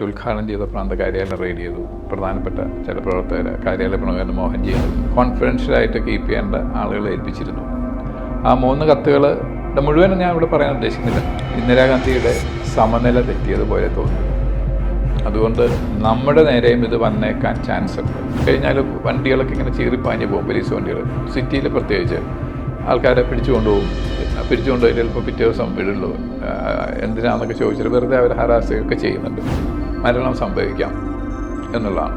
ഉദ്ഘാടനം ചെയ്തപ്പോൾ അന്ന് കാര്യാലയം റെയ്ഡ് ചെയ്തു. പ്രധാനപ്പെട്ട ചില പ്രവർത്തകരെ കാര്യാലയ പ്രമുഖൻ മോഹൻജിയെ കോൺഫിഡൻഷ്യലായിട്ട് കീപ്പ് ചെയ്യേണ്ട ആളുകളെ ഏൽപ്പിച്ചിരുന്നു. ആ 3 കത്തുകളുടെ മുഴുവനും ഞാൻ ഇവിടെ പറയാൻ ഉദ്ദേശിക്കുന്നില്ല. ഇന്ദിരാഗാന്ധിയുടെ സമനില തെറ്റിയതുപോലെ തോന്നുന്നു. അതുകൊണ്ട് നമ്മുടെ നേരെയും ഇത് വന്നേക്കാൻ ചാൻസ് ഉണ്ട്. കഴിഞ്ഞാൽ വണ്ടികളൊക്കെ ഇങ്ങനെ ചീറിപ്പാഞ്ഞ് പോകും, പോലീസ് വണ്ടികൾ സിറ്റിയിൽ പ്രത്യേകിച്ച് ആൾക്കാരെ പിടിച്ചുകൊണ്ടുപോകും. പിടിച്ചുകൊണ്ടുപോയി ചിലപ്പോൾ പിറ്റേ ദിവസം വിടുള്ളൂ. എന്തിനാണെന്നൊക്കെ ചോദിച്ചിട്ട് വെറുതെ അവർ ഹരാസുകയൊക്കെ ചെയ്യുന്നുണ്ട്. മരണം സംഭവിക്കാം എന്നുള്ളതാണ്.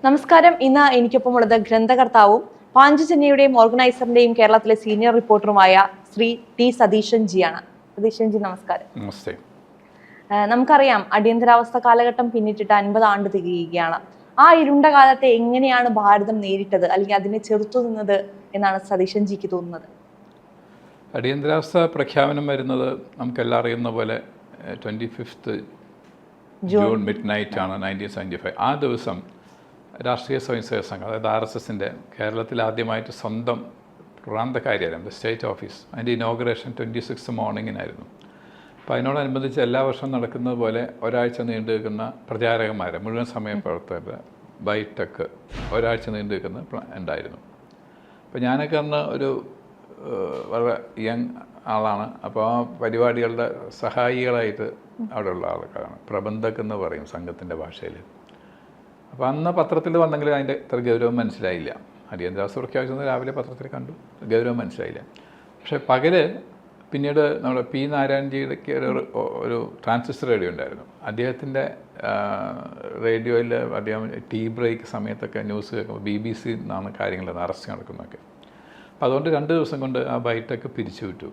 നമസ്കാരം. ഇന്ന് എനിക്കൊപ്പം ഉള്ളത് ഗ്രന്ഥകർത്താവും പാഞ്ചജന്യയുടെയും ഓർഗനൈസറിന്റെയും കേരളത്തിലെ സീനിയർ റിപ്പോർട്ടറുമായ ശ്രീ ടി സതീശൻ ജിയാണ്. സതീശൻ ജി, നമസ്കാരം. നമസ്തേ. നമുക്കറിയാം, അടിയന്തരാവസ്ഥ കാലഘട്ടം പിന്നിട്ടിട്ട് 50 ആണ്ട് തികയുകയാണ്. ആ ഇരുണ്ട കാലത്തെ എങ്ങനെയാണ് ഭാരതം നേരിട്ടത്, അല്ലെങ്കിൽ അതിനെ ചെറുത്തു നിന്നത് എന്നാണ് സതീശൻ ജിക്ക് തോന്നുന്നത്? അടിയന്തരാവസ്ഥ പ്രഖ്യാപനം വരുന്നത് നമുക്കെല്ലാം അറിയുന്ന പോലെ 25 ജൂൺ മിഡ് നൈറ്റ് ആണ് 1975. ആ ദിവസം രാഷ്ട്രീയ സ്വയംസേവക സംഘം, അതായത് RSSൻ്റെ കേരളത്തിൽ ആദ്യമായിട്ട് സ്വന്തം പ്രാന്ത കാര്യാലയം, സ്റ്റേറ്റ് ഓഫീസ്, അതിൻ്റെ ഇനോഗ്രേഷൻ 26 മോർണിംഗിനായിരുന്നു. അപ്പോൾ അതിനോടനുബന്ധിച്ച് എല്ലാ വർഷവും നടക്കുന്നത് പോലെ ഒരാഴ്ച നീണ്ടു നിൽക്കുന്ന പ്രചാരകന്മാരെ, മുഴുവൻ സമയ പ്രവർത്തകരുടെ ബൈടെക് ഒരാഴ്ച നീണ്ടു നിൽക്കുന്ന ഉണ്ടായിരുന്നു. അപ്പോൾ ഞാനൊക്കെ അന്ന് ഒരു വളരെ യങ് ആളാണ്. അപ്പോൾ ആ പരിപാടികളുടെ സഹായികളായിട്ട് അവിടെയുള്ള ആൾക്കാരാണ്, പ്രബന്ധക് എന്ന് പറയും സംഘത്തിൻ്റെ ഭാഷയിൽ. അപ്പോൾ അന്ന് പത്രത്തിൽ വന്നെങ്കിലും അതിൻ്റെ ഇത്ര ഗൗരവം മനസ്സിലായില്ല. അടിയന്തരാവസ്ഥ പ്രഖ്യാപിച്ചത് രാവിലെ പത്രത്തിൽ കണ്ടു, ഗൗരവം മനസ്സിലായില്ല. പക്ഷേ പകല് പിന്നീട് നമ്മുടെ പി നാരായൺജിയുടെ ഒരു ട്രാൻസിസ്റ്റർ റേഡിയോ ഉണ്ടായിരുന്നു. അദ്ദേഹത്തിൻ്റെ റേഡിയോയിൽ അദ്ദേഹം ടീ ബ്രേക്ക് സമയത്തൊക്കെ ന്യൂസ് കേൾക്കുമ്പോൾ BBC എന്നാണ് കാര്യങ്ങൾ അറസ്റ്റ് നടക്കുന്നതൊക്കെ. അപ്പോൾ അതുകൊണ്ട് 2 ദിവസം കൊണ്ട് ആ ബൈറ്റൊക്കെ പിരിച്ചുവിട്ടു.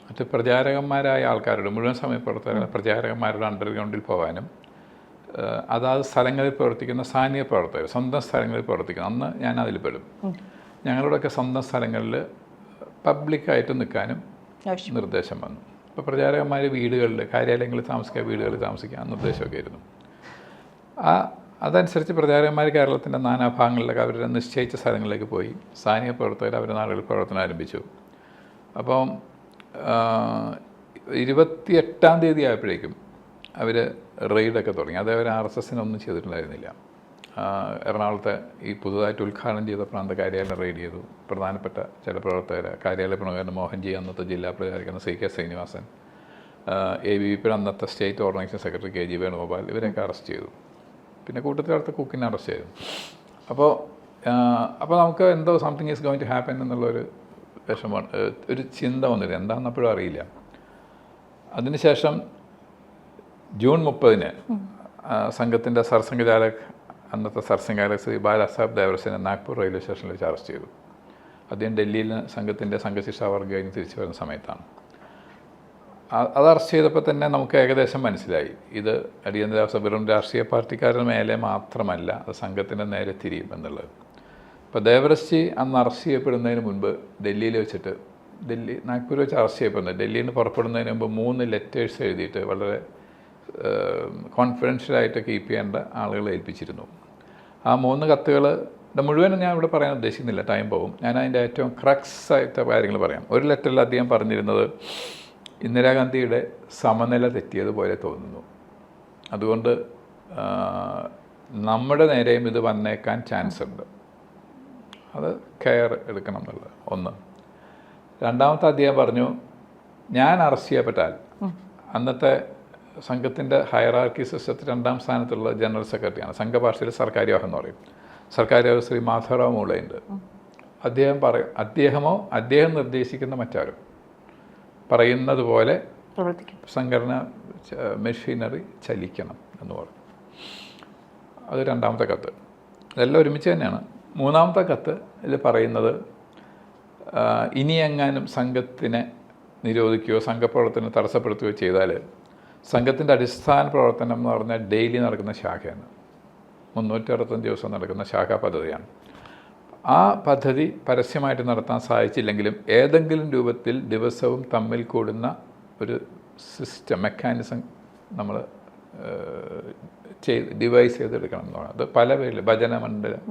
മറ്റ് പ്രചാരകന്മാരായ ആൾക്കാരുടെ, മുഴുവൻ സമയ പ്രവർത്തകരുടെ പ്രചാരകന്മാരുടെ അണ്ടർഗ്രൗണ്ടിൽ പോകാനും അതാത് സ്ഥലങ്ങളിൽ പ്രവർത്തിക്കുന്ന സാന്നിധ്യ പ്രവർത്തകർ, സ്വന്തം സ്ഥലങ്ങളിൽ പ്രവർത്തിക്കുന്ന, അന്ന് ഞാൻ അതിൽ പെടും, ഞങ്ങളുടെയൊക്കെ സ്വന്തം സ്ഥലങ്ങളിൽ പബ്ലിക്കായിട്ട് നിൽക്കാനും നിർദ്ദേശം വന്നു. അപ്പോൾ പ്രചാരകന്മാർ വീടുകളിൽ, കാര്യാലയങ്ങളിൽ താമസിക്കുക, വീടുകളിൽ താമസിക്കാൻ നിർദ്ദേശമൊക്കെ ആയിരുന്നു. അതനുസരിച്ച് പ്രചാരകന്മാർ കേരളത്തിൻ്റെ നാനാഭാഗങ്ങളിലൊക്കെ അവരുടെ നിശ്ചയിച്ച സ്ഥലങ്ങളിലേക്ക് പോയി സ്ഥാനിക പ്രവർത്തകർ അവരുടെ നാടുകളിൽ പ്രവർത്തനം ആരംഭിച്ചു. അപ്പം 28-ാം തീയതി ആയപ്പോഴേക്കും അവർ റെയ്ഡൊക്കെ തുടങ്ങി. അത് അവർ RSSനൊന്നും ചെയ്തിട്ടുണ്ടായിരുന്നില്ല. എറണാകുളത്തെ ഈ പുതുതായിട്ട് ഉദ്ഘാടനം ചെയ്ത പ്രാന്ത കാര്യാലയം റെയ്ഡ് ചെയ്തു. പ്രധാനപ്പെട്ട ചില പ്രവർത്തകരെ, കാര്യാലയ പ്രമുഖൻ മോഹൻജി, അന്നത്തെ ജില്ലാ പ്രചാരകൻ CK ശ്രീനിവാസൻ, ABVPയുടെ അന്നത്തെ state organisation secretary KG Venugopal, ഇവരെയൊക്കെ അറസ്റ്റ് ചെയ്തു. പിന്നെ കൂട്ടത്തിൽ അടുത്ത കുക്കിനെ അറസ്റ്റ് ചെയ്തു. അപ്പോൾ നമുക്ക് എന്തോ something is going to happen എന്നുള്ളൊരു വിഷമം, ഒരു ചിന്ത വന്നില്ല. എന്താണെന്ന് അപ്പോഴും അറിയില്ല. അതിനുശേഷം ജൂൺ 30-ന് സംഘത്തിൻ്റെ സർസംഘചാലക്, അന്നത്തെ സർസംഘചാലക് ശ്രീ ബാലാസാഹബ് ദേവറസിനെ നാഗ്പൂർ റെയിൽവേ സ്റ്റേഷനിൽ വെച്ച് അറസ്റ്റ് ചെയ്തു. അദ്ദേഹം ഡൽഹിയിൽ സംഘത്തിൻ്റെ സംഘശിക്ഷാ വർഗം കഴിഞ്ഞ് തിരിച്ചു വരുന്ന സമയത്താണ്. അത് അറസ്റ്റ് ചെയ്തപ്പോൾ തന്നെ നമുക്ക് ഏകദേശം മനസ്സിലായി, ഇത് അടിയന്തരാവസ്ഥ വെറും രാഷ്ട്രീയ പാർട്ടിക്കാരുടെ മേലെ മാത്രമല്ല, അത് സംഘത്തിൻ്റെ നേരെ തിരിയും എന്നുള്ളത്. ഇപ്പോൾ ദേവറസ്ജി അന്ന് അറസ്റ്റ് ചെയ്യപ്പെടുന്നതിന് മുൻപ് ഡൽഹിയിൽ വെച്ചിട്ട്, നാഗ്പൂർ വെച്ച് അറസ്റ്റ് ചെയ്യപ്പെടുന്നത്, ഡൽഹിയിൽ നിന്ന് പുറപ്പെടുന്നതിന് മുമ്പ് 3 ലെറ്റേഴ്സ് എഴുതിയിട്ട് വളരെ കോൺഫിഡൻഷ്യലായിട്ട് കീപ്പ് ചെയ്യേണ്ട ആളുകളെ ഏൽപ്പിച്ചിരുന്നു. ആ 3 കത്തുകളുടെ മുഴുവനും ഞാൻ ഇവിടെ പറയാൻ ഉദ്ദേശിക്കുന്നില്ല, ടൈം പോകും. ഞാൻ അതിൻ്റെ ഏറ്റവും ക്രക്സ് ആയിട്ട് കാര്യങ്ങൾ പറയാം. ഒരു ലെറ്ററിൽ അദ്ദേഹം പറഞ്ഞിരുന്നത്, ഇന്ദിരാഗാന്ധിയുടെ സമനില തെറ്റിയതുപോലെ തോന്നുന്നു. അതുകൊണ്ട് നമ്മുടെ നേരെയും ഇത് വന്നേക്കാൻ ചാൻസ് ഉണ്ട്. അത് കെയർ എടുക്കണം എന്നുള്ളത് ഒന്ന്. രണ്ടാമത്തെ അദ്ദേഹം പറഞ്ഞു, ഞാൻ അറസ്റ്റ് ചെയ്യപ്പെട്ടാൽ അന്നത്തെ സംഘത്തിൻ്റെ ഹയറാർക്കി സിസ്റ്റത്തിൽ 2ാം സ്ഥാനത്തുള്ള ജനറൽ സെക്രട്ടറിയാണ്, സംഘഭാഷയിൽ സർക്കാർ യോഗം എന്ന് പറയും, സർക്കാർ യോഗ ശ്രീ മാധവറാവ് മൂളയുണ്ട്. അദ്ദേഹം നിർദ്ദേശിക്കുന്ന മറ്റാരും പറയുന്നത് പോലെ സംഘടന മെഷീനറി ചലിക്കണം എന്ന് പറഞ്ഞു. അത് 2ാമത്തെ കത്ത്. ഇതെല്ലാം ഒരുമിച്ച് തന്നെയാണ്. 3ാമത്തെ കത്ത് ഇതിൽ പറയുന്നത്, ഇനി എങ്ങാനും സംഘത്തിനെ നിരോധിക്കുകയോ സംഘപ്രവർത്തനം തടസ്സപ്പെടുത്തുകയോ ചെയ്താൽ സംഘത്തിൻ്റെ അടിസ്ഥാന പ്രവർത്തനം എന്ന് പറഞ്ഞാൽ ഡെയിലി നടക്കുന്ന ശാഖയാണ്, 365 ദിവസം നടക്കുന്ന ശാഖാ പദ്ധതിയാണ്. ആ പദ്ധതി പരസ്യമായിട്ട് നടത്താൻ സാധിച്ചില്ലെങ്കിലും ഏതെങ്കിലും രൂപത്തിൽ ദിവസവും തമ്മിൽ കൂടുന്ന ഒരു സിസ്റ്റം, മെക്കാനിസം നമ്മൾ ഡിവൈസ് ചെയ്തെടുക്കണം എന്നുള്ളത്. അത് പല പേരിൽ, ഭജന മണ്ഡലം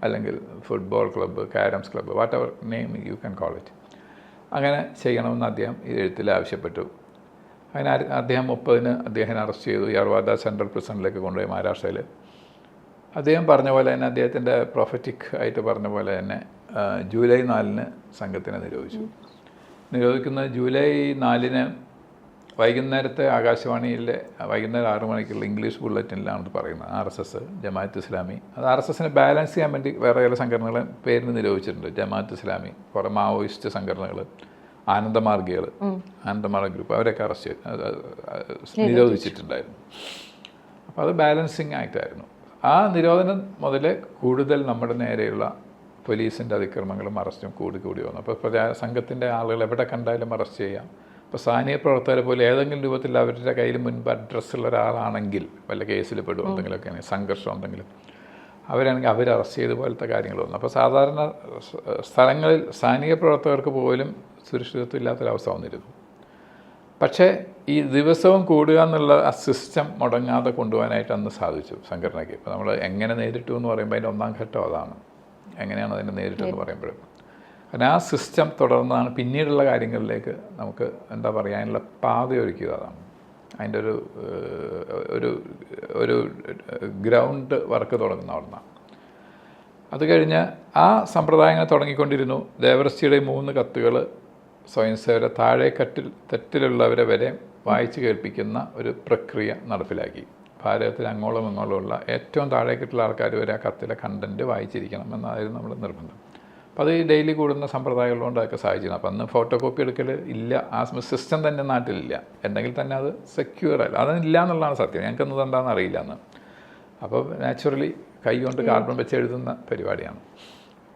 അല്ലെങ്കിൽ football club, carroms club, what ever name you can call it. അങ്ങനെ ചെയ്യണമെന്ന് അദ്ദേഹം ഈ എഴുത്തിൽ ആവശ്യപ്പെട്ടു. അങ്ങനെ അദ്ദേഹം 30-ന് അദ്ദേഹം അറസ്റ്റ് ചെയ്തു. യർവാദ സെൻട്രൽ പ്രിസണിലേക്ക് കൊണ്ടുപോയി മഹാരാഷ്ട്രയിൽ. അദ്ദേഹം പറഞ്ഞ പോലെ തന്നെ, അദ്ദേഹത്തിൻ്റെ പ്രൊഫറ്റിക് ആയിട്ട് പറഞ്ഞ പോലെ തന്നെ ജൂലൈ 4-ന് സംഘത്തിനെ നിരോധിച്ചു. നിരോധിക്കുന്നത് ജൂലൈ 4-ന് വൈകുന്നേരത്തെ ആകാശവാണിയിലെ വൈകുന്നേരം 6 മണിക്കുള്ള ഇംഗ്ലീഷ് ബുള്ളറ്റിനിലാണ് പറയുന്നത്. RSS, ജമാഅത്ത് ഇസ്ലാമി, അത് RSSനെ ബാലൻസ് ചെയ്യാൻ വേണ്ടി വേറെ ചില സംഘടനകളെ പേരിന് നിരോധിച്ചിട്ടുണ്ട്. ജമാഅത്ത് ഇസ്ലാമി, കുറേ മാവോയിസ്റ്റ് സംഘടനകൾ, ആനന്ദമാർഗ് ഗ്രൂപ്പ്, അവരൊക്കെ അറസ്റ്റ് നിരോധിച്ചിട്ടുണ്ടായിരുന്നു. അപ്പോൾ അത് ബാലൻസിങ് ആക്റ്റായിരുന്നു. ആ നിരോധനം മുതൽ കൂടുതൽ നമ്മുടെ നേരെയുള്ള പോലീസിൻ്റെ അതിക്രമങ്ങളും അറസ്റ്റും കൂടി വന്നു. അപ്പോൾ സംഘത്തിൻ്റെ ആളുകൾ എവിടെ കണ്ടാലും അറസ്റ്റ് ചെയ്യാം. ഇപ്പോൾ സാനിയ പ്രവർത്തകരെ പോലെ ഏതെങ്കിലും രൂപത്തിൽ അവരുടെ കയ്യിൽ മുൻപ് അഡ്രസ്സുള്ള ഒരാളാണെങ്കിൽ, വല്ല കേസിൽ പെടും, എന്തെങ്കിലുമൊക്കെ ആണെങ്കിൽ, സംഘർഷം ഉണ്ടെങ്കിലും അവരാണെങ്കിൽ അവർ അറസ്റ്റ് ചെയ്ത പോലത്തെ കാര്യങ്ങൾ വന്നു. അപ്പോൾ സാധാരണ സ്ഥലങ്ങളിൽ സാനിക പ്രവർത്തകർക്ക് പോലും സുരക്ഷിതത്വം ഇല്ലാത്തൊരവസ്ഥ വന്നിരുന്നു. പക്ഷേ ഈ ദിവസവും കൂടുക എന്നുള്ള ആ സിസ്റ്റം മുടങ്ങാതെ കൊണ്ടുപോകാനായിട്ട് അന്ന് സാധിച്ചു സംഘടനയ്ക്ക്. ഇപ്പോൾ നമ്മൾ എങ്ങനെ നേരിട്ടു എന്ന് പറയുമ്പോൾ അതിൻ്റെ ഒന്നാം ഘട്ടം അതാണ്. എങ്ങനെയാണ് അതിൻ്റെ നേരിട്ടെന്ന് പറയുമ്പോഴും കാരണം ആ സിസ്റ്റം തുടർന്നാണ് പിന്നീടുള്ള കാര്യങ്ങളിലേക്ക് നമുക്ക് എന്താ പറയുക, അതിനുള്ള പാതയൊരുക്കുക. അതാണ് അതിൻ്റെ ഒരു ഗ്രൗണ്ട് വർക്ക് തുടങ്ങുന്ന അവിടുന്ന്. അത് കഴിഞ്ഞ് ആ സമ്പ്രദായങ്ങൾ തുടങ്ങിക്കൊണ്ടിരുന്നു. ദേവറസ്റ്റിയുടെ 3 കത്തുകൾ സ്വയംസേവരെ തെറ്റിലുള്ളവരെ വരെ വായിച്ചു കേൾപ്പിക്കുന്ന ഒരു പ്രക്രിയ നടപ്പിലാക്കി. ഭാരതത്തിൽ അങ്ങോളം ഇങ്ങോളമുള്ള ഏറ്റവും താഴേക്കിട്ടുള്ള ആൾക്കാർ വരെ ആ കത്തിലെ കണ്ടൻറ്റ് വായിച്ചിരിക്കണം എന്നായിരുന്നു നമ്മുടെ നിർബന്ധം. അപ്പോൾ അത് ഈ ഡെയിലി കൂടുന്ന സമ്പ്രദായങ്ങളുകൊണ്ട് അതൊക്കെ സാധിച്ചിരുന്നു. അപ്പോൾ അന്ന് ഫോട്ടോ കോപ്പി എടുക്കൽ ഇല്ല, ആ സിസ്റ്റം തന്നെ നാട്ടിലില്ല. ഉണ്ടെങ്കിൽ തന്നെ അത് സെക്യൂർ അല്ല, അതില്ല എന്നുള്ളതാണ് സത്യം. ഞങ്ങൾക്കൊന്നും എന്താണെന്ന് അറിയില്ല അന്ന്. അപ്പോൾ നാച്ചുറലി കൈ കൊണ്ട് കാർബൺ വെച്ച് എഴുതുന്ന പരിപാടിയാണ്.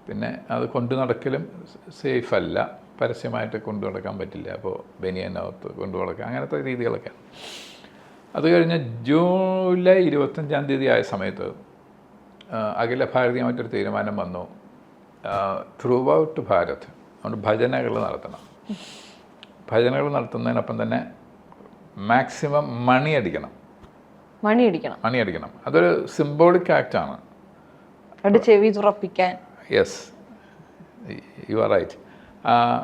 പിന്നെ അത് കൊണ്ടു നടക്കലും സേഫ് അല്ല, പരസ്യമായിട്ട് കൊണ്ടു നടക്കാൻ പറ്റില്ല. അപ്പോൾ ബനിയനകത്ത് കൊണ്ടു നടക്കുക, അങ്ങനത്തെ രീതികളൊക്കെ. അത് കഴിഞ്ഞ് ജൂലൈ 25-ാം തീയതി ആയ സമയത്ത് അഖില ഭാരതീയമായിട്ടൊരു തീരുമാനം വന്നു. ത്രൂ ഔട്ട് ഭാരത് അതുകൊണ്ട് ഭജനകൾ നടത്തണം. ഭജനകൾ നടത്തുന്നതിനൊപ്പം തന്നെ മാക്സിമം മണിയടിക്കണം. അതൊരു സിംബോളിക് ആക്റ്റാണ്. ചെവി തുറപ്പിക്കാൻ. Yes, you are right.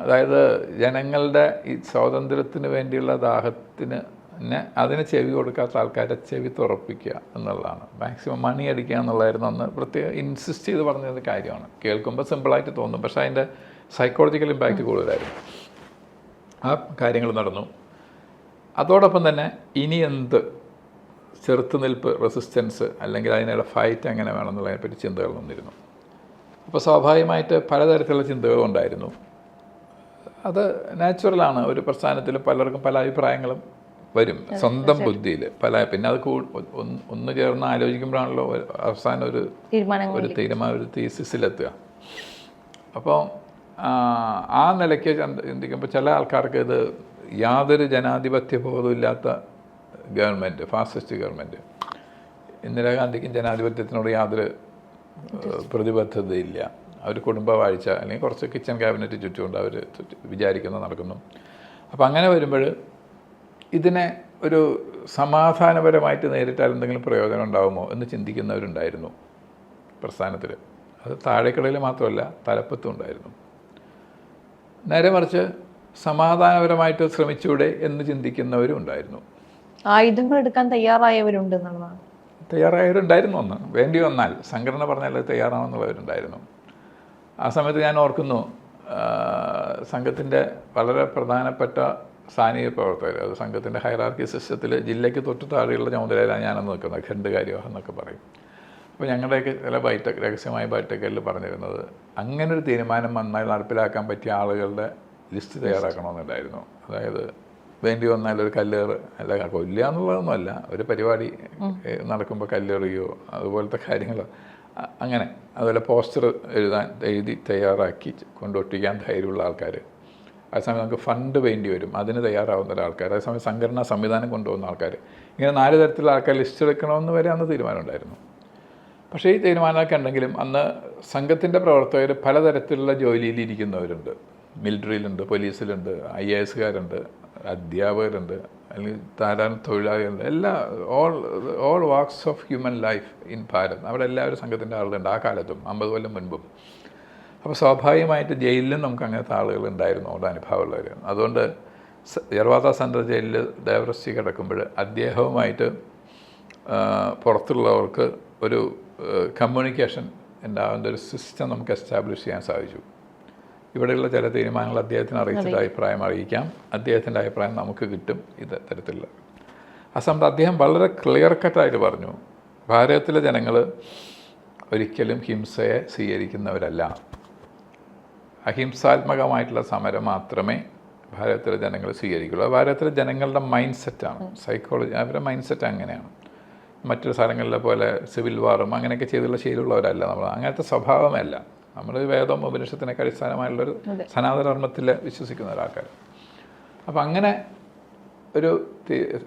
അതായത് ജനങ്ങളുടെ ഈ സ്വാതന്ത്ര്യത്തിന് വേണ്ടിയുള്ള ദാഹത്തിന് അതിന് ചെവി കൊടുക്കാത്ത ആൾക്കാരെ ചെവി തുറപ്പിക്കുക എന്നുള്ളതാണ്. മാക്സിമം മണി അടിക്കുക എന്നുള്ളതായിരുന്നു അന്ന് പ്രത്യേകം ഇൻസിസ്റ്റ് ചെയ്ത് പറഞ്ഞൊരു കാര്യമാണ്. കേൾക്കുമ്പോൾ സിമ്പിളായിട്ട് തോന്നും, പക്ഷേ അതിൻ്റെ സൈക്കോളജിക്കൽ ഇമ്പാക്റ്റ് കൂടുതലായിരുന്നു. ആ കാര്യങ്ങൾ നടന്നു. അതോടൊപ്പം തന്നെ ഇനി എന്ത് ചെറുത്തുനിൽപ്പ്, റെസിസ്റ്റൻസ്, അല്ലെങ്കിൽ അതിനുള്ള ഫൈറ്റ് എങ്ങനെ വേണമെന്നുള്ളതിനെപ്പറ്റി ചിന്തകൾ വന്നിരുന്നു. അപ്പോൾ സ്വാഭാവികമായിട്ട് പലതരത്തിലുള്ള ചിന്തകളുണ്ടായിരുന്നു. അത് നാച്ചുറലാണ്. ഒരു പ്രസ്ഥാനത്തിൽ പലർക്കും പല അഭിപ്രായങ്ങളും വരും, സ്വന്തം ബുദ്ധിയിൽ പിന്നെ അത് ഒന്ന് ചേർന്ന് ആലോചിക്കുമ്പോഴാണല്ലോ അവസാനം ഒരു തീരുമാനം, ഒരു തീസിസിലെത്തുക. അപ്പോൾ ആ നിലയ്ക്ക് ചിന്തിക്കുമ്പോൾ ചില ആൾക്കാർക്ക് ഇത് യാതൊരു ജനാധിപത്യ ബോധമില്ലാത്ത ഗവൺമെൻറ്, ഫാസിസ്റ്റ് ഗവൺമെൻറ്, ഇന്ദിരാഗാന്ധിക്കും ജനാധിപത്യത്തിനോട് യാതൊരു പ്രതിബദ്ധതയില്ല. അവർ കുടുംബവാഴ്ച അല്ലെങ്കിൽ കുറച്ച് കിച്ചൺ ക്യാബിനറ്റ് ചുറ്റുകൊണ്ട് അവർ വിചാരിക്കുന്നു, നടക്കുന്നു. അപ്പോൾ അങ്ങനെ വരുമ്പോൾ ഇതിനെ ഒരു സമാധാനപരമായിട്ട് നേരിട്ടാൽ എന്തെങ്കിലും പ്രയോജനം ഉണ്ടാകുമോ എന്ന് ചിന്തിക്കുന്നവരുണ്ടായിരുന്നു പ്രസ്ഥാനത്തിൽ. അത് താഴേക്കടയിൽ മാത്രമല്ല, തലപ്പത്തും ഉണ്ടായിരുന്നു. നേരെ മറിച്ച് സമാധാനപരമായിട്ട് ശ്രമിച്ചൂടെ എന്ന് ചിന്തിക്കുന്നവരും ഉണ്ടായിരുന്നു. ആയുധങ്ങൾ എടുക്കാൻ തയ്യാറായവരുണ്ട് എന്നുള്ളതാണ്. തയ്യാറായവരുണ്ടായിരുന്നു. ഒന്ന് വേണ്ടി വന്നാൽ സംഘടന പറഞ്ഞാൽ തയ്യാറാണെന്നുള്ളവരുണ്ടായിരുന്നു. ആ സമയത്ത് ഞാൻ ഓർക്കുന്നു, സംഘത്തിൻ്റെ വളരെ പ്രധാനപ്പെട്ട സാനിക പ്രവർത്തകർ, അത് സംഘത്തിൻ്റെ ഹൈറാർക്കി സിസ്റ്റത്തിൽ ജില്ലയ്ക്ക് തൊട്ട് താഴെയുള്ള ചുമതലയിലാണ് ഞാനന്ന് നിൽക്കുന്നത്, ഖണ്ഡ് കാര്യവാഹം എന്നൊക്കെ പറയും. അപ്പോൾ ഞങ്ങളുടെയൊക്കെ ചില രഹസ്യമായ ബൈഠക്കുകളിൽ പറഞ്ഞിരുന്നത്, അങ്ങനൊരു തീരുമാനം വന്നാൽ നടപ്പിലാക്കാൻ പറ്റിയ ആളുകളുടെ ലിസ്റ്റ് തയ്യാറാക്കണമെന്നുണ്ടായിരുന്നു. അതായത് വേണ്ടി വന്നാൽ ഒരു കല്ലേറ്, അല്ല കൊല്ലുക എന്നുള്ളതൊന്നുമല്ല, ഒരു പരിപാടി നടക്കുമ്പോൾ കല്ലെറിയോ അതുപോലത്തെ കാര്യങ്ങൾ, അങ്ങനെ അതുപോലെ പോസ്റ്റർ എഴുതി തയ്യാറാക്കി കൊണ്ടൊട്ടിക്കാൻ ധൈര്യമുള്ള ആൾക്കാർ. അതേസമയം നമുക്ക് ഫണ്ട് വേണ്ടി വരും, അതിന് തയ്യാറാവുന്ന ആൾക്കാർ, അതേസമയം സംഘടനാ സംവിധാനം കൊണ്ടുപോകുന്ന ആൾക്കാർ, ഇങ്ങനെ 4 തരത്തിലുള്ള ആൾക്കാർ ലിസ്റ്റ് എടുക്കണമെന്ന് വരെ അന്ന് തീരുമാനമുണ്ടായിരുന്നു. പക്ഷേ ഈ തീരുമാനമൊക്കെ ഉണ്ടെങ്കിലും അന്ന് സംഘത്തിൻ്റെ പ്രവർത്തകർ പലതരത്തിലുള്ള ജോലിയിലിരിക്കുന്നവരുണ്ട്. മിലിറ്ററിയിലുണ്ട്, പോലീസിലുണ്ട്, IAS-കാരുണ്ട്, അധ്യാപകരുണ്ട്, അല്ലെങ്കിൽ ധാരാളം തൊഴിലാളികളുണ്ട്. All walks of human life in Bharat. അവിടെ എല്ലാവരും സംഘത്തിൻ്റെ ആളുകളുണ്ട്, ആ കാലത്തും 50 കൊല്ലം മുൻപും. അപ്പോൾ സ്വാഭാവികമായിട്ട് ജയിലിലും നമുക്ക് അങ്ങനത്തെ ആളുകൾ ഉണ്ടായിരുന്നു, അവിടെ അനുഭവമുള്ളവർ. അതുകൊണ്ട് യർവാദ സെൻട്രൽ ജയിലിൽ ദേവറസ്റ്റി കിടക്കുമ്പോൾ അദ്ദേഹവുമായിട്ട് പുറത്തുള്ളവർക്ക് ഒരു കമ്മ്യൂണിക്കേഷൻ ഉണ്ടാകുന്ന ഒരു സിസ്റ്റം നമുക്ക് എസ്റ്റാബ്ലിഷ് ചെയ്യാൻ സാധിച്ചു. ഇവിടെയുള്ള ചില തീരുമാനങ്ങൾ അദ്ദേഹത്തിന് അറിയിച്ചിട്ട് അഭിപ്രായം അറിയിക്കാം, അദ്ദേഹത്തിൻ്റെ അഭിപ്രായം നമുക്ക് കിട്ടും, ഇത് തരത്തിലുള്ള. ആ സമയത്ത് അദ്ദേഹം വളരെ ക്ലിയർ കട്ടായിട്ട് പറഞ്ഞു, ഭാരതത്തിലെ ജനങ്ങൾ ഒരിക്കലും ഹിംസയെ സ്വീകരിക്കുന്നവരല്ല. അഹിംസാത്മകമായിട്ടുള്ള സമരം മാത്രമേ ഭാരതത്തിലെ ജനങ്ങൾ സ്വീകരിക്കുള്ളൂ. ഭാരതത്തിലെ ജനങ്ങളുടെ മൈൻഡ് സെറ്റാണ്, സൈക്കോളജി, അവരുടെ മൈൻഡ് സെറ്റ് അങ്ങനെയാണ്. മറ്റൊരു സ്ഥലങ്ങളിലെ പോലെ സിവിൽ വാറും അങ്ങനെയൊക്കെ ചെയ്തുള്ള ശീലമുള്ളവരല്ല നമ്മൾ, അങ്ങനത്തെ സ്വഭാവമല്ല. നമ്മൾ വേദം ഉപനിഷത്തിനൊക്കെ അടിസ്ഥാനമായുള്ളൊരു സനാതനധർമ്മത്തിൽ വിശ്വസിക്കുന്ന ഒരാൾക്കാർ. അപ്പം അങ്ങനെ ഒരു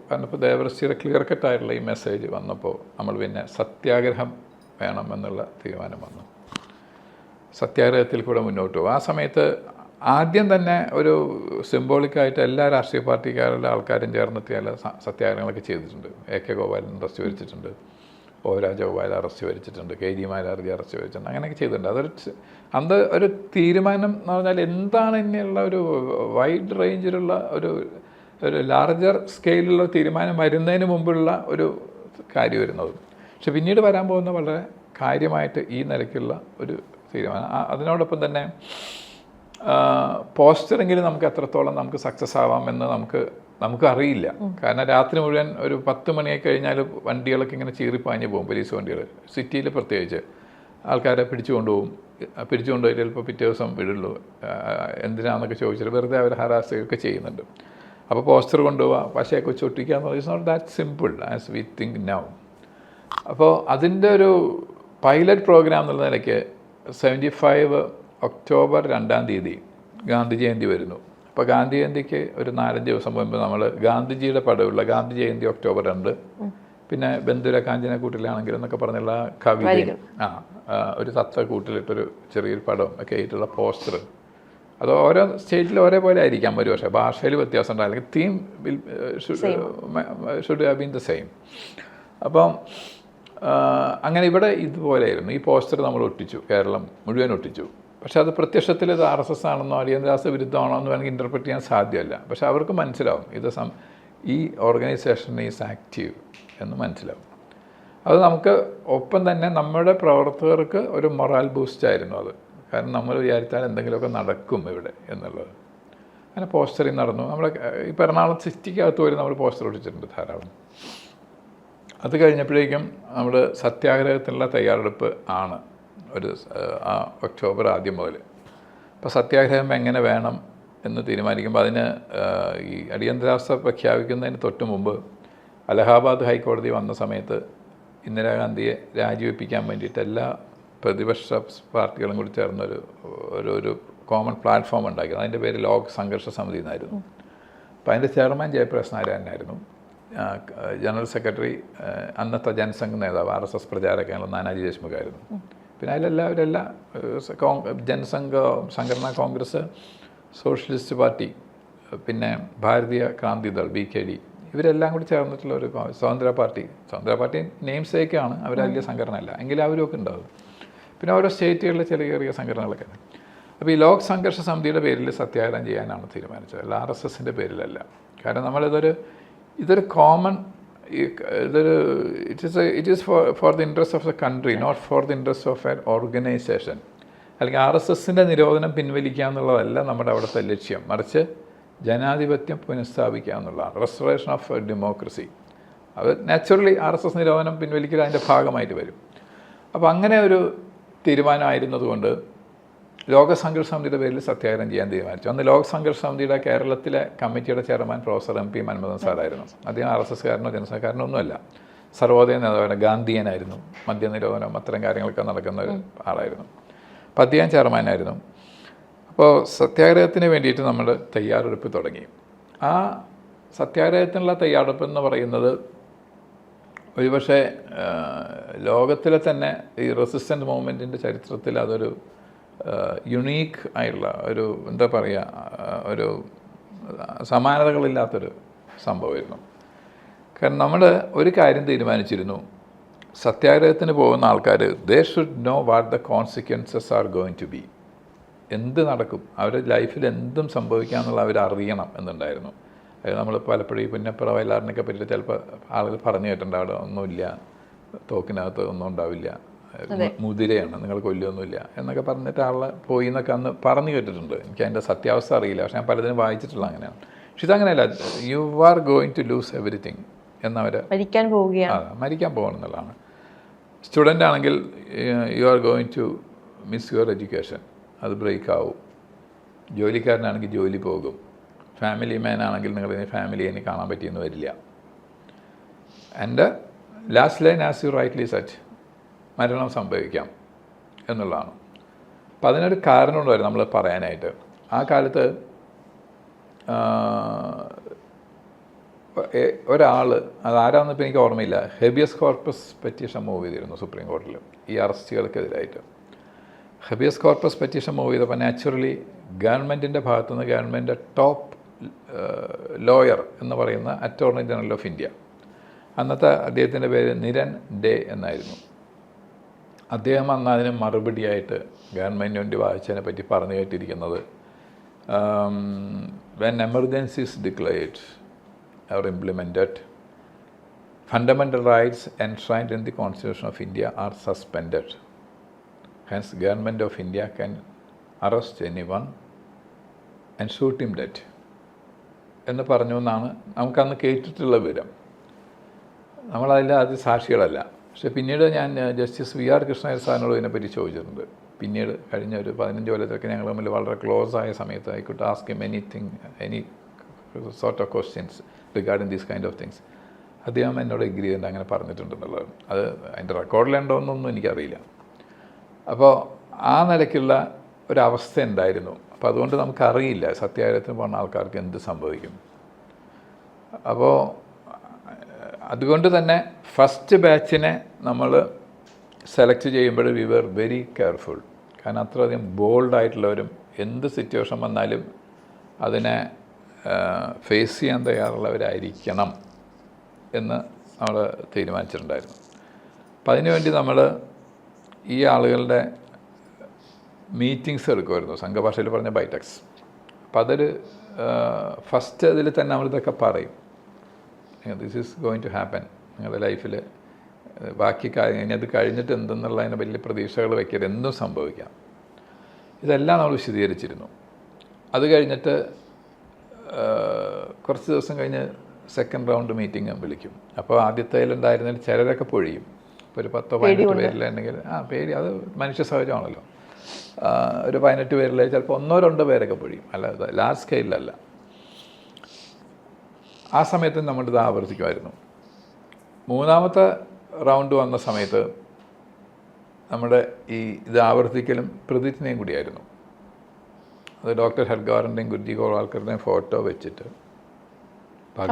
പറഞ്ഞപ്പോൾ ദേവറസ്റ്റിയുടെ ക്ലിയർ കട്ടായിട്ടുള്ള ഈ മെസ്സേജ് വന്നപ്പോൾ നമ്മൾ പിന്നെ സത്യാഗ്രഹം വേണമെന്നുള്ള തീരുമാനം വന്നു. സത്യാഗ്രഹത്തിൽ കൂടെ മുന്നോട്ട് പോകും. ആ സമയത്ത് ആദ്യം തന്നെ ഒരു സിംബോളിക്കായിട്ട് എല്ലാ രാഷ്ട്രീയ പാർട്ടിക്കാരുടെ ആൾക്കാരും ചേർന്നിട്ട് ചില സത്യാഗ്രഹങ്ങളൊക്കെ ചെയ്തിട്ടുണ്ട്. എ കെ ഗോപാലൻ അറസ്റ്റ് വരിച്ചിട്ടുണ്ട്, ഒ രാജഗോപാൽ അറസ്റ്റ് വരിച്ചിട്ടുണ്ട്, കെ ജി മാരാർജി അറസ്റ്റ് വരിച്ചിട്ടുണ്ട്, അങ്ങനെയൊക്കെ ചെയ്തിട്ടുണ്ട്. അതൊരു ഒരു തീരുമാനം എന്ന് പറഞ്ഞാൽ എന്താണ് ഇനിയുള്ള ഒരു വൈഡ് റേഞ്ചിലുള്ള ഒരു ലാർജർ സ്കെയിലുള്ള തീരുമാനം വരുന്നതിന് മുമ്പുള്ള ഒരു കാര്യം വരുന്നത്. പക്ഷെ പിന്നീട് വരാൻ പോകുന്ന വളരെ കാര്യമായിട്ട് ഈ നിലയ്ക്കുള്ള ഒരു തീരുമാനം. അതിനോടൊപ്പം തന്നെ പോസ്റ്ററെങ്കിലും നമുക്ക് എത്രത്തോളം നമുക്ക് സക്സസ് ആവാമെന്ന് നമുക്ക് അറിയില്ല. കാരണം രാത്രി മുഴുവൻ ഒരു 10 മണിയായി കഴിഞ്ഞാൽ വണ്ടികളൊക്കെ ഇങ്ങനെ ചീറിപ്പാഞ്ഞ് പോകും, പോലീസ് വണ്ടികൾ സിറ്റിയിൽ പ്രത്യേകിച്ച്. ആൾക്കാരെ പിടിച്ചുകൊണ്ടുപോകും, പിടിച്ചുകൊണ്ടുപോയി ചിലപ്പോൾ പിറ്റേ ദിവസം വിടുള്ളൂ. എന്തിനാണെന്നൊക്കെ ചോദിച്ചിട്ട് വെറുതെ അവർ ഹരാസുകയൊക്കെ ചെയ്യുന്നുണ്ട്. അപ്പോൾ പോസ്റ്റർ കൊണ്ടുപോവുക, പശയൊക്കെ ചൊട്ടിക്കുക എന്ന് പറയുന്നത് not that simple as we think now. അപ്പോൾ അതിൻ്റെ ഒരു പൈലറ്റ് പ്രോഗ്രാം എന്നുള്ള നിലയ്ക്ക് 75 ഒക്ടോബർ 2-ാം തീയതി ഗാന്ധി ജയന്തി വരുന്നു. അപ്പോൾ ഗാന്ധി ജയന്തിക്ക് ഒരു 4-5 ദിവസം മുമ്പ് നമ്മൾ ഗാന്ധിജിയുടെ പടമുള്ള ഗാന്ധി ജയന്തി ഒക്ടോബർ 2, പിന്നെ ബന്ധുര കാഞ്ചനക്കൂട്ടിലാണെങ്കിലും എന്നൊക്കെ പറഞ്ഞുള്ള കവിത, ഒരു തത്ത കൂട്ടിലിട്ടൊരു ചെറിയൊരു പടം ഒക്കെ ആയിട്ടുള്ള പോസ്റ്റർ, അത് ഓരോ സ്റ്റേറ്റിലും ഒരേപോലെ ആയിരിക്കാം, ഒരു പക്ഷേ ഭാഷയിൽ വ്യത്യാസം ഉണ്ടാകും, അല്ലെങ്കിൽ theme should have been the same. അപ്പം അങ്ങനെ ഇവിടെ ഇതുപോലെയായിരുന്നു. ഈ പോസ്റ്റർ നമ്മൾ ഒട്ടിച്ചു, കേരളം മുഴുവൻ ഒട്ടിച്ചു. പക്ഷേ അത് പ്രത്യക്ഷത്തിൽ ഇത് RSS ആണെന്നോ അടിയന്തരാവസ്ഥ വിരുദ്ധമാണോ എന്ന് വേണമെങ്കിൽ ഇൻ്റർപ്രറ്റ് ചെയ്യാൻ സാധ്യമല്ല. പക്ഷേ അവർക്ക് മനസ്സിലാവും ഇത് ഈ ഓർഗനൈസേഷൻ ഈസ് ആക്റ്റീവ് എന്ന് മനസ്സിലാവും. അത് നമുക്ക് ഒപ്പം തന്നെ നമ്മുടെ പ്രവർത്തകർക്ക് ഒരു മൊറാൽ ബൂസ്റ്റായിരുന്നു അത്. കാരണം നമ്മൾ വിചാരിച്ചാൽ എന്തെങ്കിലുമൊക്കെ നടക്കും ഇവിടെ എന്നുള്ളത്. അങ്ങനെ പോസ്റ്ററിങ് നടന്നു. നമ്മുടെ ഇപ്പോൾ എറണാകുളം സിറ്റിക്കകത്ത് പോലും നമ്മൾ പോസ്റ്റർ ഒട്ടിച്ചിട്ടുണ്ട് ധാരാളം. അത് കഴിഞ്ഞപ്പോഴേക്കും നമ്മൾ സത്യാഗ്രഹത്തിനുള്ള തയ്യാറെടുപ്പ് ആണ് ഒരു ഒക്ടോബർ ആദ്യം മുതൽ. അപ്പോൾ സത്യാഗ്രഹം എങ്ങനെ വേണം എന്ന് തീരുമാനിക്കുമ്പോൾ അതിന് ഈ അടിയന്തരാവസ്ഥ പ്രഖ്യാപിക്കുന്നതിന് തൊട്ട് മുമ്പ് അലഹാബാദ് ഹൈക്കോടതി വന്ന സമയത്ത് ഇന്ദിരാഗാന്ധിയെ രാജിവെപ്പിക്കാൻ വേണ്ടിയിട്ട് എല്ലാ പ്രതിപക്ഷ പാർട്ടികളും കൂടി ചേർന്നൊരു ഒരു കോമൺ പ്ലാറ്റ്ഫോം ഉണ്ടാക്കി. അതിൻ്റെ പേര് ലോക് സംഘർഷ സമിതി എന്നായിരുന്നു. അപ്പോൾ അതിൻ്റെ ചെയർമാൻ ജയപ്രകാശ് നാരായണനായിരുന്നു. ജനറൽ സെക്രട്ടറി അന്നത്തെ ജനസംഘ് നേതാവ് RSS പ്രചാരകനുള്ള നാനാജി ദേശ്മുഖായിരുന്നു. പിന്നെ അതിലെല്ലാവരെല്ലാം ജനസംഘ, സംഘടനാ കോൺഗ്രസ്, സോഷ്യലിസ്റ്റ് പാർട്ടി, പിന്നെ ഭാരതീയ ക്രാന്തിദൾ BKD, ഇവരെല്ലാം കൂടി ചേർന്നിട്ടുള്ള ഒരു സ്വതന്ത്ര പാർട്ടി നെയിം സേക്കാണ്, അവർ വലിയ സംഘടനയല്ല എങ്കിലും അവരൊക്കെ ഉണ്ടാവും. പിന്നെ ഓരോ സ്റ്റേറ്റുകളിലെ ചെറിയ ചെറിയ സംഘടനകളൊക്കെ. അപ്പോൾ ഈ ലോക് സംഘർഷ സമിതിയുടെ പേരിൽ സത്യാഗ്രഹം ചെയ്യാനാണ് തീരുമാനിച്ചത്, അല്ല RSSൻ്റെ പേരിലല്ല. കാരണം ഇതൊരു common, it is for the interest of the country, not for the interest of an organisation. അല്ലെങ്കിൽ RSSൻ്റെ നിരോധനം പിൻവലിക്കുക എന്നുള്ളതല്ല നമ്മുടെ അവിടുത്തെ ലക്ഷ്യം, മറിച്ച് ജനാധിപത്യം പുനഃസ്ഥാപിക്കുക എന്നുള്ളതാണ്, റെസ്റ്റോറേഷൻ ഓഫ് ഡെമോക്രസി. അത് നാച്ചുറലി RSS നിരോധനം പിൻവലിക്കുക അതിൻ്റെ ഭാഗമായിട്ട് വരും. അപ്പോൾ അങ്ങനെ ഒരു തീരുമാനമായിരുന്നതുകൊണ്ട് ലോക സംഘർഷ സമിതിയുടെ പേരിൽ സത്യാഗ്രഹം ചെയ്യാൻ തീരുമാനിച്ചു. അന്ന് ലോക സംഘർഷ സമിതിയുടെ കേരളത്തിലെ കമ്മിറ്റിയുടെ ചെയർമാൻ പ്രൊഫസർ MP മൻമോഹൻ സാറായിരുന്നു. അദ്ദേഹം RSSകാരനോ ജനസംഘക്കാരനോ ഒന്നുമല്ല, സർവോദയ നേതാവാണ്, ഗാന്ധിയനായിരുന്നു, മദ്യനിരോധനം അത്തരം കാര്യങ്ങളൊക്കെ നടക്കുന്ന ഒരു ആളായിരുന്നു. അപ്പോൾ അദ്ദേഹം ചെയർമാനായിരുന്നു. അപ്പോൾ സത്യാഗ്രഹത്തിന് വേണ്ടിയിട്ട് നമ്മൾ തയ്യാറെടുപ്പ് തുടങ്ങി. ആ സത്യാഗ്രഹത്തിനുള്ള തയ്യാറെടുപ്പ് എന്ന് പറയുന്നത് ഒരുപക്ഷെ ലോകത്തിലെ തന്നെ ഈ റെസിസ്റ്റൻ്റ് മൂവ്മെൻറ്റിൻ്റെ ചരിത്രത്തിൽ അതൊരു യുണീക്ക് ആയിട്ടുള്ള ഒരു എന്താ പറയുക, ഒരു സമാനതകളില്ലാത്തൊരു സംഭവമായിരുന്നു. കാരണം നമ്മൾ ഒരു കാര്യം തീരുമാനിച്ചിരുന്നു, സത്യാഗ്രഹത്തിന് പോകുന്ന ആൾക്കാർ they should know what the consequences are going to be. എന്ത് നടക്കും, അവരുടെ ലൈഫിൽ എന്തും സംഭവിക്കാമെന്നുള്ള അവർ അറിയണം എന്നുണ്ടായിരുന്നു. അത് നമ്മൾ പലപ്പോഴും ഈ പുന്നപ്പുറ വയലാറിനൊക്കെ പറ്റിയിട്ട് ചിലപ്പോൾ ആളുകൾ പറഞ്ഞു കേട്ടിട്ടുണ്ട്, അവിടെ ഒന്നുമില്ല, തോക്കിനകത്ത് ഒന്നും ഉണ്ടാവില്ല, മുതിരയാണ്, നിങ്ങൾ കൊല്ലൊന്നുമില്ല എന്നൊക്കെ പറഞ്ഞിട്ട് ആളെ പോയി എന്നൊക്കെ അന്ന് പറഞ്ഞു കേട്ടിട്ടുണ്ട്. എനിക്ക് അതിൻ്റെ സത്യാവസ്ഥ അറിയില്ല, പക്ഷെ ഞാൻ പലതിനും വായിച്ചിട്ടുള്ള അങ്ങനെയാണ്. പക്ഷെ ഇതങ്ങനെയല്ല, you are going to lose everything എന്നവർ മരിക്കാൻ പോവുകയാണ്, മരിക്കാൻ പോകണമെന്നുള്ളതാണ്. സ്റ്റുഡൻ്റ് ആണെങ്കിൽ you are going to miss your education, അത് ബ്രേക്ക് ആവും. ജോലിക്കാരനാണെങ്കിൽ ജോലി പോകും. ഫാമിലി മാൻ ആണെങ്കിൽ നിങ്ങളിനി ഫാമിലിയെ ഇനി കാണാൻ പറ്റിയെന്ന് വരില്ല. And last line as you rightly set, മരണം സംഭവിക്കാം എന്നുള്ളതാണ്. അപ്പം അതിനൊരു കാരണമുണ്ടായിരുന്നു നമ്മൾ പറയാനായിട്ട്. ആ കാലത്ത് ഒരാൾ, അതാരാന്നിപ്പോൾ എനിക്ക് ഓർമ്മയില്ല, ഹെബിയസ് കോർപ്പസ് പെറ്റീഷൻ മൂവ് ചെയ്തിരുന്നു സുപ്രീം കോടതിയിൽ ഈ അറസ്റ്റുകൾക്കെതിരായിട്ട്. ഹെബിയസ് കോർപ്പസ് പെറ്റീഷൻ മൂവ് ചെയ്തപ്പോൾ നാച്ചുറലി ഗവൺമെൻറ്റിൻ്റെ ഭാഗത്തുനിന്ന് ഗവൺമെൻറ് ടോപ്പ് ലോയർ എന്ന് പറയുന്ന അറ്റോർണി ജനറൽ ഓഫ് ഇന്ത്യ, അന്നത്തെ അദ്ദേഹത്തിൻ്റെ പേര് നിരൻ ഡേ എന്നായിരുന്നു. അദ്ദേഹം അന്ന് അതിന് മറുപടിയായിട്ട് ഗവൺമെൻറ്റിന് വേണ്ടി വായിച്ചതിനെ പറ്റി പറഞ്ഞു കേട്ടിരിക്കുന്നത്, when emergency's declared or implemented, fundamental rights enshrined in the Constitution of India are suspended. Hence, Government of India can arrest anyone and shoot him dead. എന്ന് പറഞ്ഞു എന്നാണ് നമുക്കന്ന് കേട്ടിട്ടുള്ള വിവരം. നമ്മളതിൽ അത് സാക്ഷികളല്ല. പക്ഷേ പിന്നീട് ഞാൻ ജസ്റ്റിസ് വി ആർ കൃഷ്ണയ്യർ സാറിനോട് ഇതിനെപ്പറ്റി ചോദിച്ചിട്ടുണ്ട്. പിന്നീട് കഴിഞ്ഞ ഒരു 15 കൊല്ലത്തൊക്കെ ഞങ്ങൾ തമ്മിൽ വളരെ ക്ലോസ് ആയ സമയത്ത് I could ask him anything, any sort of questions regarding these kind of things. അദ്ദേഹം എന്നോട് എഗ്രി ചെയ്തിട്ട് അങ്ങനെ പറഞ്ഞിട്ടുണ്ടെന്നുള്ളത്. അത് അതിൻ്റെ റെക്കോർഡിലുണ്ടോയെന്നൊന്നും എനിക്കറിയില്ല. അപ്പോൾ ആ നിലയ്ക്കുള്ള ഒരവസ്ഥ ഉണ്ടായിരുന്നു. അപ്പോൾ അതുകൊണ്ട് നമുക്കറിയില്ല സത്യാഗ്രഹത്തിന് പോകുന്ന ആൾക്കാർക്ക് എന്ത് സംഭവിക്കും. അപ്പോൾ അതുകൊണ്ട് തന്നെ ഫസ്റ്റ് ബാച്ചിനെ നമ്മൾ സെലക്ട് ചെയ്യുമ്പോൾ വി വർ വെരി കെയർഫുൾ. കാരണം അത്രയധികം ബോൾഡായിട്ടുള്ളവരും എന്ത് സിറ്റുവേഷൻ വന്നാലും അതിനെ ഫേസ് ചെയ്യാൻ തയ്യാറുള്ളവരായിരിക്കണം എന്ന് നമ്മൾ തീരുമാനിച്ചിട്ടുണ്ടായിരുന്നു. അപ്പം അതിനുവേണ്ടി നമ്മൾ ഈ ആളുകളുടെ മീറ്റിങ്സ് എടുക്കുമായിരുന്നു, സംഘഭാഷയിൽ പറഞ്ഞ ബൈടെക്സ്. അപ്പം അതൊരു ഫസ്റ്റ് അതിൽ തന്നെ നമ്മളിതൊക്കെ പറയും, this is going to happen നിങ്ങളുടെ ലൈഫിൽ, ബാക്കി കാര്യം ഇനി അത് കഴിഞ്ഞിട്ട് എന്തെന്നുള്ളതിന് വലിയ പ്രതീക്ഷകൾ വയ്ക്കരുത്, എന്തും സംഭവിക്കാം. ഇതെല്ലാം നമ്മൾ വിശദീകരിച്ചിരുന്നു. അത് കഴിഞ്ഞിട്ട് കുറച്ച് ദിവസം കഴിഞ്ഞ് സെക്കൻഡ് റൗണ്ട് മീറ്റിംഗ് വിളിക്കും. അപ്പോൾ ആദ്യത്തേലുണ്ടായിരുന്നതിൽ ചിലരൊക്കെ പൊഴിയും. ഇപ്പോൾ ഒരു 10-15 പേരിലുണ്ടെങ്കിൽ പേടി, അത് മനുഷ്യ സഹജമാണല്ലോ. ഒരു 18 പേരിൽ ചിലപ്പോൾ 1-2 പേരൊക്കെ പൊഴിയും, അല്ല ലാർജ് സ്കെയിലല്ല. ആ സമയത്ത് നമ്മളിത് ആവർത്തിക്കുമായിരുന്നു. മൂന്നാമത്തെ റൗണ്ട് വന്ന സമയത്ത് നമ്മുടെ ഇത് ആവർത്തിക്കലും പ്രതിജ്ഞയും കൂടിയായിരുന്നു. അത് ഡോക്ടർ ഹെഡ്ഗവാറിൻ്റെയും ഗുരുജി ഗോൾവാൾക്കറുടെയും ഫോട്ടോ വെച്ചിട്ട്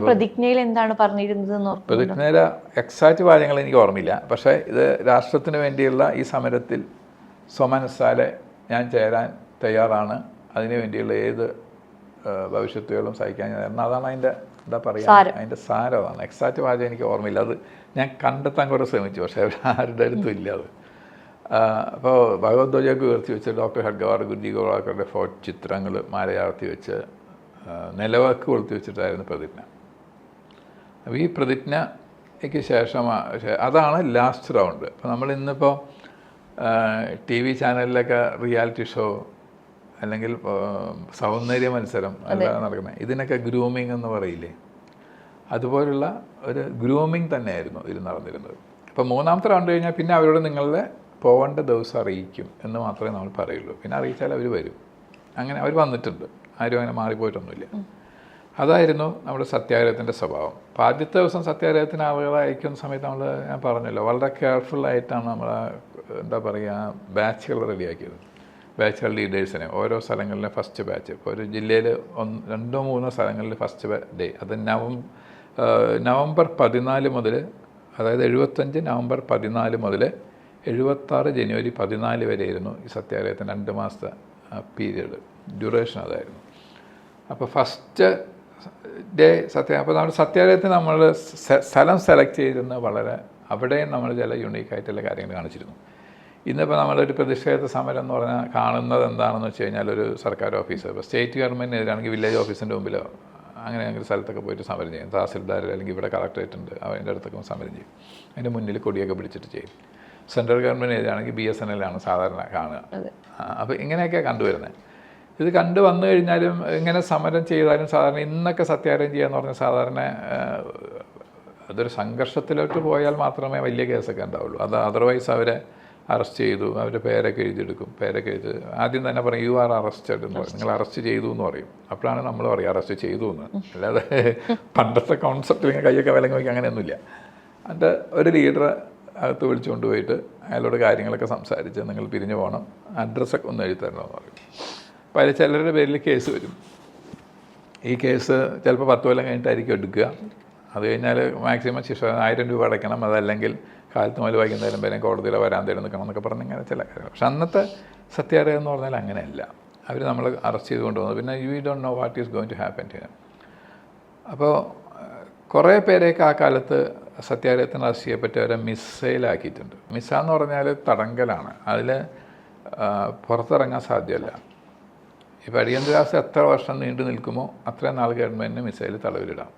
പ്രതിജ്ഞയിൽ എന്താണ് പറഞ്ഞിരുന്നത്? പ്രതിജ്ഞയിലെ എക്സാക്റ്റ് കാര്യങ്ങൾ എനിക്ക് ഓർമ്മയില്ല. പക്ഷേ ഇത് രാഷ്ട്രത്തിന് വേണ്ടിയുള്ള ഈ സമരത്തിൽ സ്വമനസ്സാലെ ഞാൻ ചേരാൻ തയ്യാറാണ്, അതിനു വേണ്ടിയുള്ള ഏത് ഭവിഷ്യത്തുകളും സഹിക്കാൻ ഞാൻ, അതാണ് അതിൻ്റെ എന്താ പറയുക, അതിൻ്റെ സാരം അതാണ്. എക്സാക്റ്റ് വാചകം എനിക്ക് ഓർമ്മയില്ല, അത് ഞാൻ കണ്ടെത്താൻ കുറേ ശ്രമിച്ചു, പക്ഷേ ആരുടെ അടുത്തും ഇല്ല അത്. അപ്പോൾ ഭഗവത്ധ്വജയൊക്കെ ഉയർത്തി വെച്ച് ഡോക്ടർ ഹെഡ്ഗവാർ ഗുരുജി ഗോൾവാൾക്കറുടെ ചിത്രങ്ങൾ മാലയാർത്തി വെച്ച് നിലവിളക്ക് കൊളുത്തി വെച്ചിട്ടായിരുന്നു പ്രതിജ്ഞ. അപ്പോൾ ഈ പ്രതിജ്ഞയ്ക്ക് ശേഷം അതാണ് ലാസ്റ്റ് റൗണ്ട്. അപ്പോൾ നമ്മളിന്നിപ്പോൾ TV ചാനലിലൊക്കെ റിയാലിറ്റി ഷോ അല്ലെങ്കിൽ സൗന്ദര്യ മത്സരം അല്ലാതെ നടക്കുന്നത്, ഇതിനൊക്കെ ഗ്രൂമിങ് എന്ന് പറയില്ലേ, അതുപോലുള്ള ഒരു ഗ്രൂമിങ് തന്നെയായിരുന്നു ഇത് നടന്നിരുന്നത്. അപ്പോൾ മൂന്നാമത്തെ റൗണ്ട് കഴിഞ്ഞാൽ പിന്നെ അവരോട് നിങ്ങളുടെ പോകേണ്ട ദിവസം അറിയിക്കും എന്ന് മാത്രമേ നമ്മൾ പറയുള്ളൂ. പിന്നെ അറിയിച്ചാൽ അവർ വരും. അങ്ങനെ അവർ വന്നിട്ടുണ്ട്, ആരും അങ്ങനെ മാറിപ്പോയിട്ടൊന്നുമില്ല. അതായിരുന്നു നമ്മുടെ സത്യാഗ്രഹത്തിൻ്റെ സ്വഭാവം. അപ്പോൾ ആദ്യത്തെ ദിവസം സത്യാഗ്രഹത്തിന് ആളുകളെ അയക്കുന്ന സമയത്ത് ഞാൻ പറഞ്ഞല്ലോ, വളരെ കെയർഫുള്ളായിട്ടാണ് നമ്മൾ എന്താ പറയുക ബാച്ചുകൾ റെഡിയാക്കിയത്. ബാച്ചുകൾ ലീഡേഴ്സിനെ ഓരോ സ്ഥലങ്ങളിലെ ഫസ്റ്റ് ബാച്ച്, ഇപ്പോൾ ഒരു ജില്ലയിൽ 2-3 സ്ഥലങ്ങളിൽ ഫസ്റ്റ് ഡേ, അത് നവംബർ 14 മുതൽ, അതായത് 75 നവംബർ 14 മുതൽ 76 ജനുവരി 14 വരെയായിരുന്നു ഈ സത്യാഗ്രഹത്തിന് 2 മാസത്തെ പീരീഡ്, ഡ്യൂറേഷൻ അതായിരുന്നു. അപ്പോൾ ഫസ്റ്റ് ഡേ അപ്പോൾ നമ്മൾ സത്യാഗ്രഹത്തിന് നമ്മൾ സ്ഥലം സെലക്ട് ചെയ്തിരുന്ന വളരെ അവിടെയും നമ്മൾ ചില യുണീക്കായിട്ടുള്ള കാര്യങ്ങൾ കാണിച്ചിരുന്നു. ഇന്നിപ്പോൾ നമ്മളൊരു പ്രതിഷേധ സമരം എന്ന് പറഞ്ഞാൽ കാണുന്നത് എന്താണെന്ന് വെച്ച് കഴിഞ്ഞാൽ ഒരു സർക്കാർ ഓഫീസർ, ഇപ്പോൾ സ്റ്റേറ്റ് ഗവൺമെൻറ്റിനെതിരാണെങ്കിൽ വില്ലേജ് ഓഫീസിൻ്റെ മുമ്പിലോ അങ്ങനെ ഒരു സ്ഥലത്തൊക്കെ പോയിട്ട് സമരം ചെയ്യും. തഹസിൽദാർ അല്ലെങ്കിൽ ഇവിടെ കളക്ടറേറ്റ് ഉണ്ട്, അതിൻ്റെ അടുത്തൊക്കെ സമരം ചെയ്യും. അതിൻ്റെ മുന്നിൽ കൊടിയൊക്കെ പിടിച്ചിട്ട് ചെയ്യും. സെൻട്രൽ ഗവൺമെൻറ്റിനെതിരാണെങ്കിൽ BSNL ആണ് സാധാരണ കാണുക. അപ്പോൾ ഇങ്ങനെയൊക്കെയാണ് കണ്ടുവരുന്നത്. ഇത് കണ്ടു വന്നു കഴിഞ്ഞാലും ഇങ്ങനെ സമരം ചെയ്താലും സാധാരണ ഇന്നൊക്കെ സത്യാഗ്രഹം ചെയ്യുക എന്ന് പറഞ്ഞാൽ സാധാരണ അതൊരു സംഘർഷത്തിലോട്ട് പോയാൽ മാത്രമേ വലിയ കേസൊക്കെ ഉണ്ടാവുള്ളൂ. അത് അതർവൈസ് അവരെ അറസ്റ്റ് ചെയ്തു, അവരുടെ പേരൊക്കെ എഴുതിയെടുക്കും. പേരൊക്കെ എഴുതി ആദ്യം തന്നെ പറയും യു ആർ അറസ്റ്റഡ് എന്ന് പറയും, നിങ്ങൾ അറസ്റ്റ് ചെയ്തു എന്ന് പറയും. അപ്പോഴാണ് നമ്മൾ പറയും അറസ്റ്റ് ചെയ്തു എന്ന്. അല്ലാതെ പണ്ടത്തെ കോൺസെപ്റ്റിൽ ഇങ്ങനെ കൈയൊക്കെ വിലങ്ങി വയ്ക്കുക അങ്ങനെയൊന്നുമില്ല. എന്നിട്ട് ഒരു ലീഡറെ അകത്ത് വിളിച്ചു കൊണ്ടുപോയിട്ട് അയാളോട് കാര്യങ്ങളൊക്കെ സംസാരിച്ച് നിങ്ങൾ പിരിഞ്ഞു പോകണം, അഡ്രസ്സൊക്കെ ഒന്ന് എഴുതി തരണമെന്ന് പറയും. അപ്പോൾ അതിൽ ചിലരുടെ പേരിൽ കേസ് വരും. ഈ കേസ് ചിലപ്പോൾ 10 കൊല്ലം കഴിഞ്ഞിട്ടായിരിക്കും എടുക്കുക. അത് കഴിഞ്ഞാൽ മാക്സിമം ശിക്ഷ 1000 രൂപ അടയ്ക്കണം, അതല്ലെങ്കിൽ കാലത്ത് മുതൽ വൈകുന്നേരം വരെ കോടതിയിലെ വരാന്തയിൽ നിൽക്കണം എന്നൊക്കെ പറഞ്ഞ് ഇങ്ങനെ ചില കാര്യങ്ങൾ. പക്ഷെ അന്നത്തെ സത്യാഗ്രഹം എന്ന് പറഞ്ഞാൽ അങ്ങനെയല്ല. അവർ നമ്മൾ അറസ്റ്റ് ചെയ്ത് കൊണ്ടുപോകുന്നത്. പിന്നെ you don't know what is going to happen to him. അപ്പോൾ കുറേ പേരെയൊക്കെ ആ കാലത്ത് സത്യാഗ്രഹത്തിന് അറസ്റ്റ് ചെയ്യപ്പെട്ടവരെ മിസ്സൈലാക്കിയിട്ടുണ്ട്. മിസ്സാന്ന് പറഞ്ഞാൽ തടങ്കലാണ്, അതിൽ പുറത്തിറങ്ങാൻ സാധ്യമല്ല. ഇപ്പോൾ അടിയന്തരാവസ്ഥ എത്ര വർഷം നീണ്ടു നിൽക്കുമോ അത്രയും നാൾ ഗവൺമെൻറ്റിന് മിസൈൽ തടവിലിടാം.